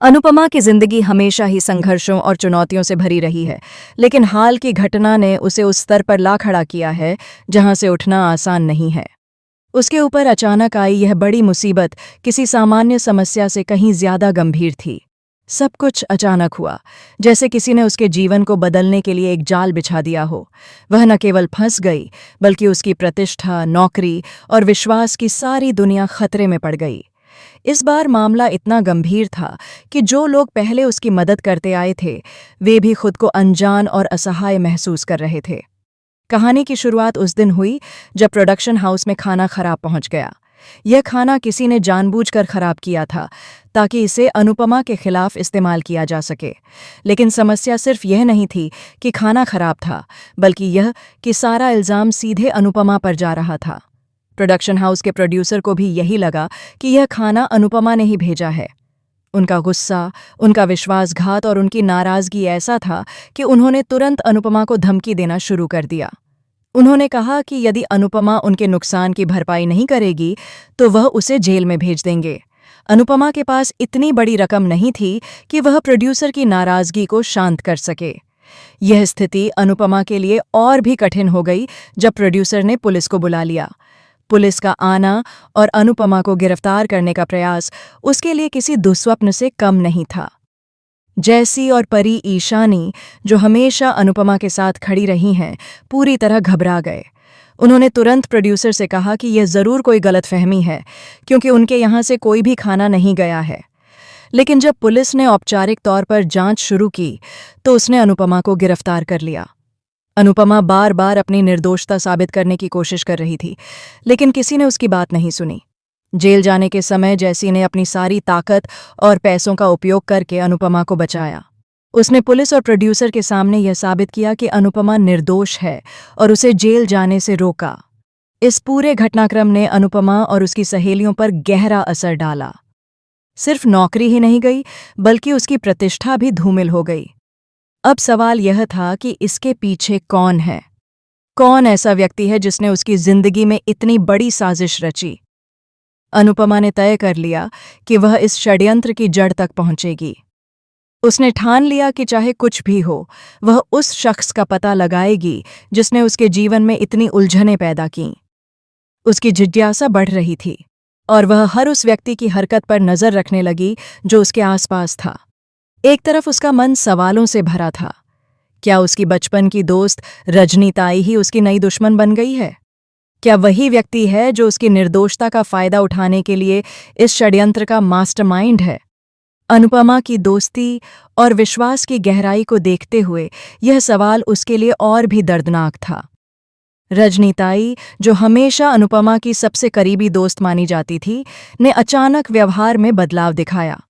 अनुपमा की जिंदगी हमेशा ही संघर्षों और चुनौतियों से भरी रही है, लेकिन हाल की घटना ने उसे उस स्तर पर ला खड़ा किया है जहां से उठना आसान नहीं है। उसके ऊपर अचानक आई यह बड़ी मुसीबत किसी सामान्य समस्या से कहीं ज्यादा गंभीर थी। सब कुछ अचानक हुआ, जैसे किसी ने उसके जीवन को बदलने के लिए एक जाल बिछा दिया हो। वह न केवल फंस गई, बल्कि उसकी प्रतिष्ठा, नौकरी और विश्वास की सारी दुनिया खतरे में पड़ गई। इस बार मामला इतना गंभीर था कि जो लोग पहले उसकी मदद करते आए थे, वे भी खुद को अनजान और असहाय महसूस कर रहे थे। कहानी की शुरुआत उस दिन हुई जब प्रोडक्शन हाउस में खाना खराब पहुंच गया। यह खाना किसी ने जानबूझकर खराब किया था ताकि इसे अनुपमा के खिलाफ इस्तेमाल किया जा सके। लेकिन समस्या सिर्फ यह नहीं थी कि खाना खराब था, बल्कि यह कि सारा इल्जाम सीधे अनुपमा पर जा रहा था। प्रोडक्शन हाउस के प्रोड्यूसर को भी यही लगा कि यह खाना अनुपमा ने ही भेजा है। उनका गुस्सा, उनका विश्वासघात और उनकी नाराजगी ऐसा था कि उन्होंने तुरंत अनुपमा को धमकी देना शुरू कर दिया। उन्होंने कहा कि यदि अनुपमा उनके नुकसान की भरपाई नहीं करेगी तो वह उसे जेल में भेज देंगे। अनुपमा के पास इतनी बड़ी रकम नहीं थी कि वह प्रोड्यूसर की नाराजगी को शांत कर सके। यह स्थिति अनुपमा के लिए और भी कठिन हो गई जब प्रोड्यूसर ने पुलिस को बुला लिया। पुलिस का आना और अनुपमा को गिरफ्तार करने का प्रयास उसके लिए किसी दुस्वप्न से कम नहीं था। जैसी और परी ईशानी, जो हमेशा अनुपमा के साथ खड़ी रही हैं, पूरी तरह घबरा गए। उन्होंने तुरंत प्रोड्यूसर से कहा कि यह जरूर कोई गलतफहमी है, क्योंकि उनके यहाँ से कोई भी खाना नहीं गया है। लेकिन जब पुलिस ने औपचारिक तौर पर जांच शुरू की तो उसने अनुपमा को गिरफ्तार कर लिया। अनुपमा बार बार अपनी निर्दोषता साबित करने की कोशिश कर रही थी, लेकिन किसी ने उसकी बात नहीं सुनी। जेल जाने के समय जैसी ने अपनी सारी ताकत और पैसों का उपयोग करके अनुपमा को बचाया। उसने पुलिस और प्रोड्यूसर के सामने यह साबित किया कि अनुपमा निर्दोष है और उसे जेल जाने से रोका। इस पूरे घटनाक्रम ने अनुपमा और उसकी सहेलियों पर गहरा असर डाला। सिर्फ नौकरी ही नहीं गई, बल्कि उसकी प्रतिष्ठा भी धूमिल हो गई। अब सवाल यह था कि इसके पीछे कौन है? कौन ऐसा व्यक्ति है जिसने उसकी जिंदगी में इतनी बड़ी साजिश रची? अनुपमा ने तय कर लिया कि वह इस षड्यंत्र की जड़ तक पहुंचेगी। उसने ठान लिया कि चाहे कुछ भी हो, वह उस शख्स का पता लगाएगी जिसने उसके जीवन में इतनी उलझनें पैदा कीं। उसकी जिज्ञासा बढ़ रही थी और वह हर उस व्यक्ति की हरकत पर नजर रखने लगी जो उसके आसपास था। एक तरफ उसका मन सवालों से भरा था। क्या उसकी बचपन की दोस्त रजनी ताई ही उसकी नई दुश्मन बन गई है? क्या वही व्यक्ति है जो उसकी निर्दोषता का फायदा उठाने के लिए इस षड्यंत्र का मास्टरमाइंड है? अनुपमा की दोस्ती और विश्वास की गहराई को देखते हुए यह सवाल उसके लिए और भी दर्दनाक था। रजनी ताई, जो हमेशा अनुपमा की सबसे करीबी दोस्त मानी जाती थी, ने अचानक व्यवहार में बदलाव दिखाया।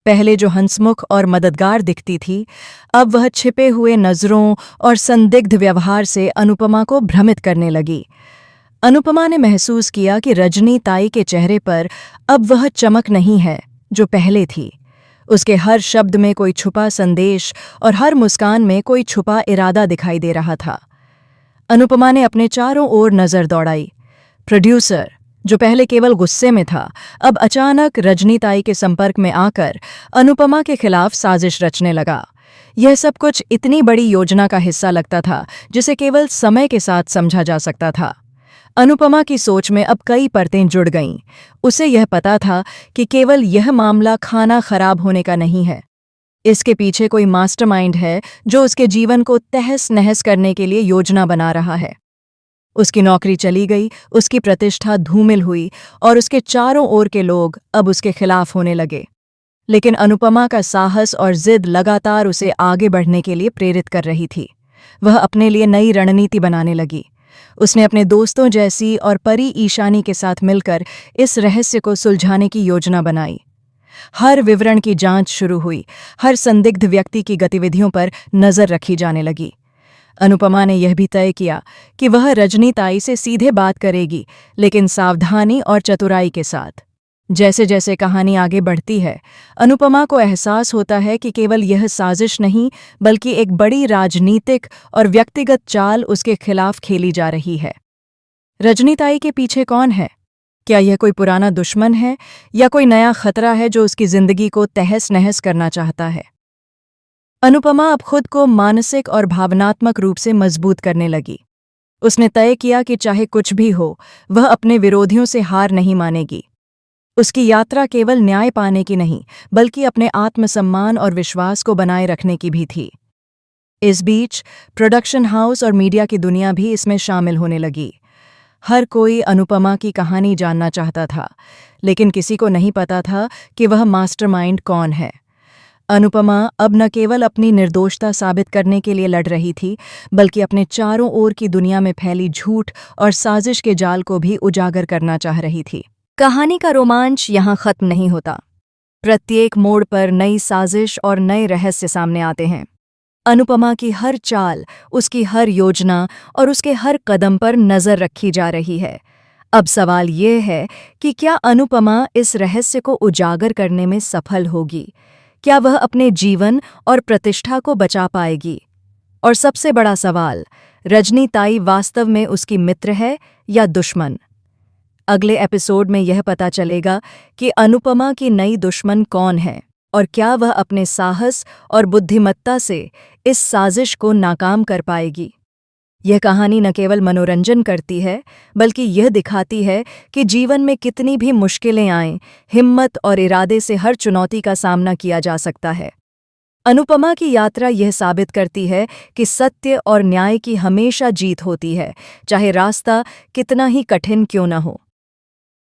पहले जो हंसमुख और मददगार दिखती थी, अब वह छिपे हुए नज़रों और संदिग्ध व्यवहार से अनुपमा को भ्रमित करने लगी। अनुपमा ने महसूस किया कि रजनी ताई के चेहरे पर अब वह चमक नहीं है जो पहले थी। उसके हर शब्द में कोई छुपा संदेश और हर मुस्कान में कोई छुपा इरादा दिखाई दे रहा था। अनुपमा ने अपने चारों ओर नज़र दौड़ाई। प्रोड्यूसर, जो पहले केवल गुस्से में था, अब अचानक रजनी ताई के संपर्क में आकर अनुपमा के खिलाफ साजिश रचने लगा। यह सब कुछ इतनी बड़ी योजना का हिस्सा लगता था जिसे केवल समय के साथ समझा जा सकता था। अनुपमा की सोच में अब कई परतें जुड़ गईं। उसे यह पता था कि केवल यह मामला खाना खराब होने का नहीं है। इसके पीछे कोई मास्टरमाइंड है जो उसके जीवन को तहस-नहस करने के लिए योजना बना रहा है। उसकी नौकरी चली गई, उसकी प्रतिष्ठा धूमिल हुई और उसके चारों ओर के लोग अब उसके खिलाफ होने लगे। लेकिन अनुपमा का साहस और जिद लगातार उसे आगे बढ़ने के लिए प्रेरित कर रही थी। वह अपने लिए नई रणनीति बनाने लगी। उसने अपने दोस्तों जैसी और परी ईशानी के साथ मिलकर इस रहस्य को सुलझाने की योजना बनाई। हर विवरण की जांच शुरू हुई, हर संदिग्ध व्यक्ति की गतिविधियों पर नजर रखी जाने लगी। अनुपमा ने यह भी तय किया कि वह रजनी ताई से सीधे बात करेगी, लेकिन सावधानी और चतुराई के साथ। जैसे जैसे कहानी आगे बढ़ती है, अनुपमा को एहसास होता है कि केवल यह साजिश नहीं, बल्कि एक बड़ी राजनीतिक और व्यक्तिगत चाल उसके खिलाफ खेली जा रही है। रजनी ताई के पीछे कौन है? क्या यह कोई पुराना दुश्मन है या कोई नया खतरा है जो उसकी जिंदगी को तहस नहस करना चाहता है? अनुपमा अब खुद को मानसिक और भावनात्मक रूप से मजबूत करने लगी। उसने तय किया कि चाहे कुछ भी हो, वह अपने विरोधियों से हार नहीं मानेगी। उसकी यात्रा केवल न्याय पाने की नहीं, बल्कि अपने आत्मसम्मान और विश्वास को बनाए रखने की भी थी। इस बीच प्रोडक्शन हाउस और मीडिया की दुनिया भी इसमें शामिल होने लगी। हर कोई अनुपमा की कहानी जानना चाहता था, लेकिन किसी को नहीं पता था कि वह मास्टरमाइंड कौन है। अनुपमा अब न केवल अपनी निर्दोषता साबित करने के लिए लड़ रही थी, बल्कि अपने चारों ओर की दुनिया में फैली झूठ और साजिश के जाल को भी उजागर करना चाह रही थी। कहानी का रोमांच यहाँ खत्म नहीं होता। प्रत्येक मोड़ पर नई साजिश और नए रहस्य सामने आते हैं। अनुपमा की हर चाल, उसकी हर योजना और उसके हर कदम पर नजर रखी जा रही है। अब सवाल ये है कि क्या अनुपमा इस रहस्य को उजागर करने में सफल होगी? क्या वह अपने जीवन और प्रतिष्ठा को बचा पाएगी? और सबसे बड़ा सवाल, रजनी ताई वास्तव में उसकी मित्र है या दुश्मन? अगले एपिसोड में यह पता चलेगा कि अनुपमा की नई दुश्मन कौन है और क्या वह अपने साहस और बुद्धिमत्ता से इस साजिश को नाकाम कर पाएगी। यह कहानी न केवल मनोरंजन करती है, बल्कि यह दिखाती है कि जीवन में कितनी भी मुश्किलें आएं, हिम्मत और इरादे से हर चुनौती का सामना किया जा सकता है। अनुपमा की यात्रा यह साबित करती है कि सत्य और न्याय की हमेशा जीत होती है, चाहे रास्ता कितना ही कठिन क्यों न हो।